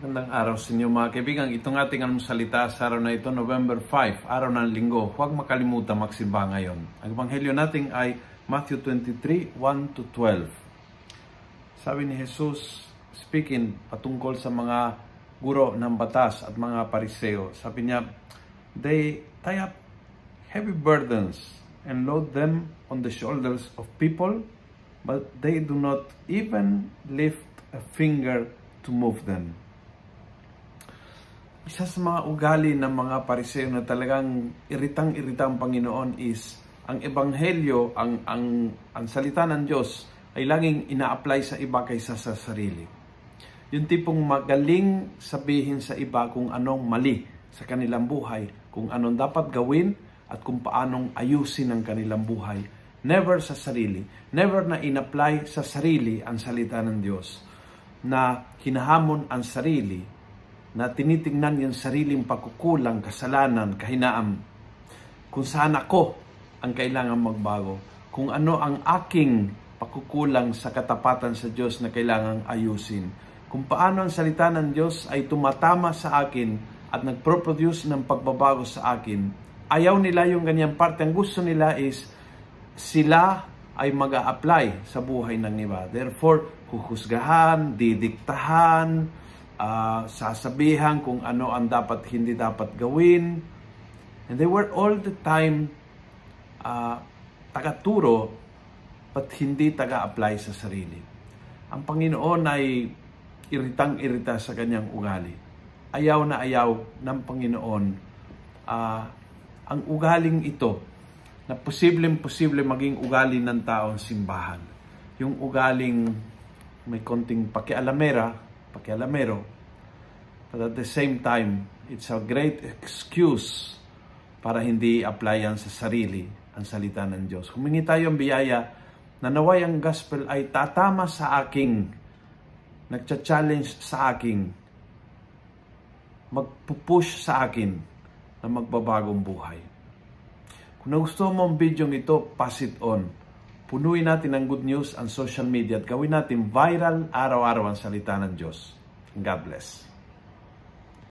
Magandang araw sa inyo mga kaibigan. Itong ating almusalita sa araw na ito, November 5, araw ng linggo. Huwag makalimutan magsimba ngayon. Ang ebanghelyo natin ay Matthew 23, 1-12. Sabi ni Jesus, speaking patungkol sa mga guro ng batas at mga pariseo, sabi niya, they tie up heavy burdens and load them on the shoulders of people, but they do not even lift a finger to move them. Isa sa mga ugali ng mga pariseo na talagang iritang-iritang Panginoon is ang ebanghelyo, ang salita ng Diyos ay laging ina-apply sa iba kaysa sa sarili. Yung tipong magaling sabihin sa iba kung anong mali sa kanilang buhay, kung anong dapat gawin at kung paanong ayusin ang kanilang buhay. Never sa sarili. Never na in-apply sa sarili ang salita ng Diyos. Na hinahamon ang sarili, na tinitingnan yung sariling pagkukulang, kasalanan, kahinaan. Kung saan ako ang kailangan magbago. Kung ano ang aking pagkukulang sa katapatan sa Diyos na kailangang ayusin. Kung paano ang salita ng Diyos ay tumatama sa akin at nagproproduce ng pagbabago sa akin. Ayaw nila yung ganyang parte. Ang gusto nila is sila ay mag-a-apply sa buhay ng iba. Therefore, huhusgahan, didiktahan, sasabihan kung ano ang dapat hindi dapat gawin. And they were all the time tagaturo but hindi taga-apply sa sarili. Ang Panginoon ay iritang-irita sa kanyang ugali. Ayaw na ayaw ng Panginoon ang ugaling ito na posibleng-posible maging ugali ng taong simbahan. Yung ugaling may konting pakialamero, but at the same time, it's a great excuse para hindi apply yan sa sarili ang salita ng Diyos. Humingi tayo ang biyaya na naway ang gospel ay tatama sa aking, nagcha-challenge sa aking, magpupush sa akin na magbabagong buhay. Kung nagustuhan mo ang video ito, pass it on. Punuin natin ang good news ang social media at gawin natin viral araw-araw ang salita ng Diyos. God bless.